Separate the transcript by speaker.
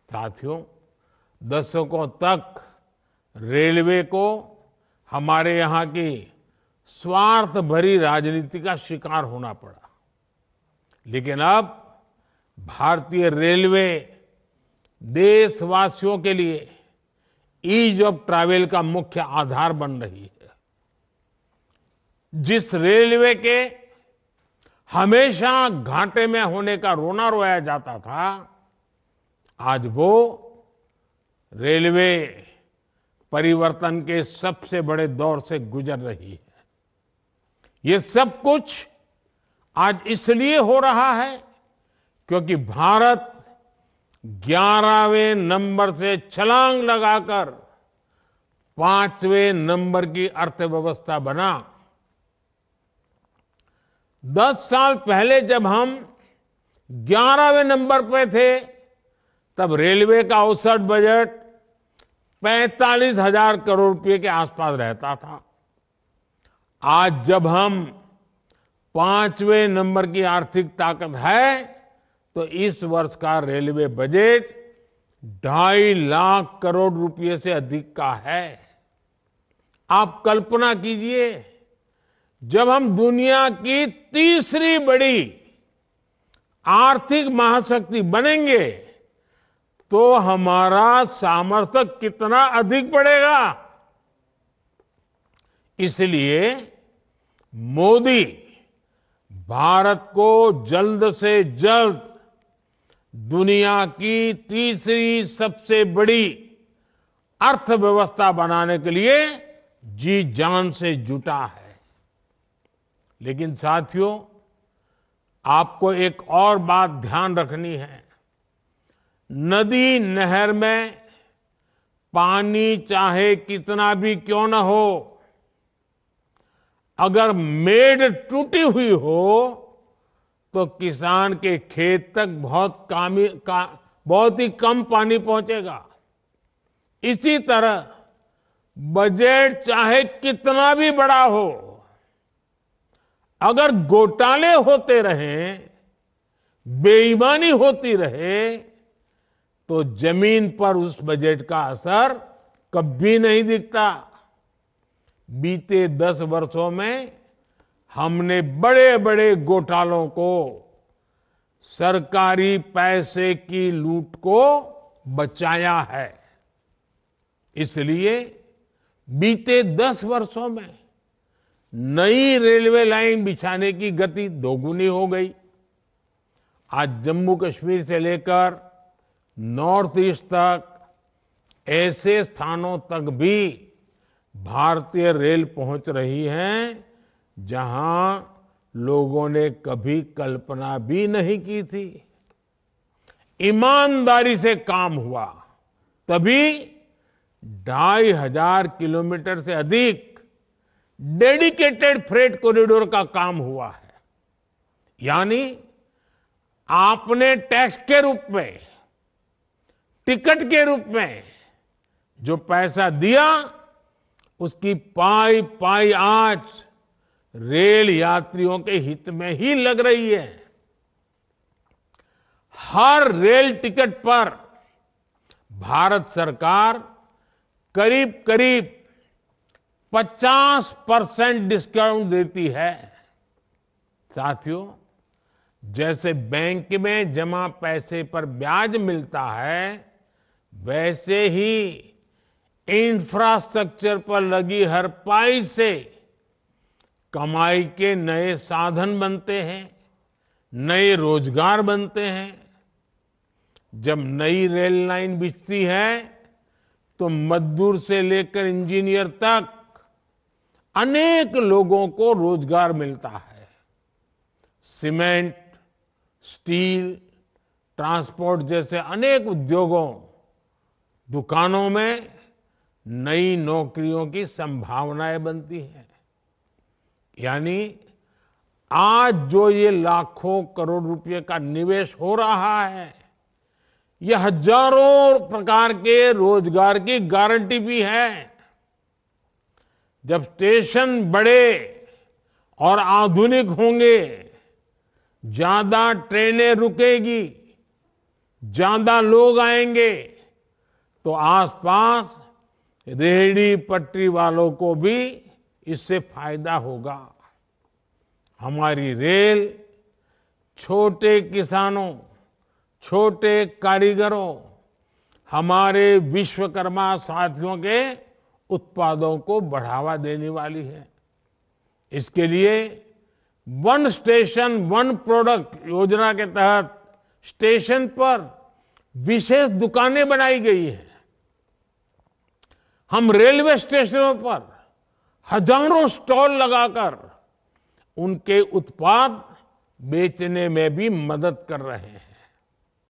Speaker 1: साथियों, दशकों तक रेलवे को हमारे यहाँ की स्वार्थ भरी राजनीति का शिकार होना पड़ा। लेकिन अब भारतीय रेलवे देशवासियों के लिए ईज ऑफ ट्रैवल का मुख्य आधार बन रही है। जिस रेलवे के हमेशा घाटे में होने का रोना रोया जाता था, आज वो रेलवे परिवर्तन के सबसे बड़े दौर से गुजर रही है। ये सब कुछ आज इसलिए हो रहा है क्योंकि भारत 11वें नंबर से छलांग लगाकर 5वें नंबर की अर्थव्यवस्था बना। 10 साल पहले जब हम 11वें नंबर पे थे, तब रेलवे का औसत बजट 45,000 करोड़ रुपए के आसपास रहता था। आज जब हम 5वें नंबर की आर्थिक ताकत है, तो इस वर्ष का रेलवे बजट 2.5 लाख करोड़ रुपए से अधिक का है। आप कल्पना कीजिए, जब हम दुनिया की तीसरी बड़ी आर्थिक महाशक्ति बनेंगे, तो हमारा सामर्थ्य कितना अधिक बढ़ेगा। इसलिए मोदी भारत को जल्द से जल्द दुनिया की तीसरी सबसे बड़ी अर्थव्यवस्था बनाने के लिए जी जान से जुटा है। लेकिन साथियों, आपको एक और बात ध्यान रखनी है। नदी नहर में पानी चाहे कितना भी क्यों ना हो, अगर मेड़ टूटी हुई हो तो किसान के खेत तक बहुत ही कम पानी पहुंचेगा। इसी तरह बजट चाहे कितना भी बड़ा हो, अगर घोटाले होते रहें, बेईमानी होती रहे, तो जमीन पर उस बजट का असर कभी नहीं दिखता। बीते 10 वर्षों में हमने बड़े बड़े घोटालों को, सरकारी पैसे की लूट को बचाया है। इसलिए बीते 10 वर्षों में नई रेलवे लाइन बिछाने की गति दोगुनी हो गई। आज जम्मू कश्मीर से लेकर नॉर्थ ईस्ट तक ऐसे स्थानों तक भी भारतीय रेल पहुंच रही है जहां लोगों ने कभी कल्पना भी नहीं की थी। ईमानदारी से काम हुआ, तभी 2,500 किलोमीटर से अधिक डेडिकेटेड फ्रेट कॉरिडोर का काम हुआ है। यानी आपने टैक्स के रूप में, टिकट के रूप में जो पैसा दिया, उसकी पाई पाई आज रेल यात्रियों के हित में ही लग रही है। हर रेल टिकट पर भारत सरकार करीब करीब 50% डिस्काउंट देती है। साथियों, जैसे बैंक में जमा पैसे पर ब्याज मिलता है, वैसे ही इंफ्रास्ट्रक्चर पर लगी हर पाई से कमाई के नए साधन बनते हैं, नए रोजगार बनते हैं। जब नई रेल लाइन बिछती है, तो मजदूर से लेकर इंजीनियर तक अनेक लोगों को रोजगार मिलता है। सीमेंट, स्टील, ट्रांसपोर्ट जैसे अनेक उद्योगों, दुकानों में नई नौकरियों की संभावनाएं बनती हैं। यानी आज जो ये लाखों करोड़ रुपए का निवेश हो रहा है, ये हजारों प्रकार के रोजगार की गारंटी भी है। जब स्टेशन बड़े और आधुनिक होंगे, ज्यादा ट्रेनें रुकेगी, ज्यादा लोग आएंगे तो आसपास रेहड़ी पटरी वालों को भी इससे फायदा होगा। हमारी रेल छोटे किसानों, छोटे कारीगरों, हमारे विश्वकर्मा साथियों के उत्पादों को बढ़ावा देने वाली है। इसके लिए वन स्टेशन वन प्रोडक्ट योजना के तहत स्टेशन पर विशेष दुकानें बनाई गई हैं। हम रेलवे स्टेशनों पर हजारों स्टॉल लगाकर उनके उत्पाद बेचने में भी मदद कर रहे हैं।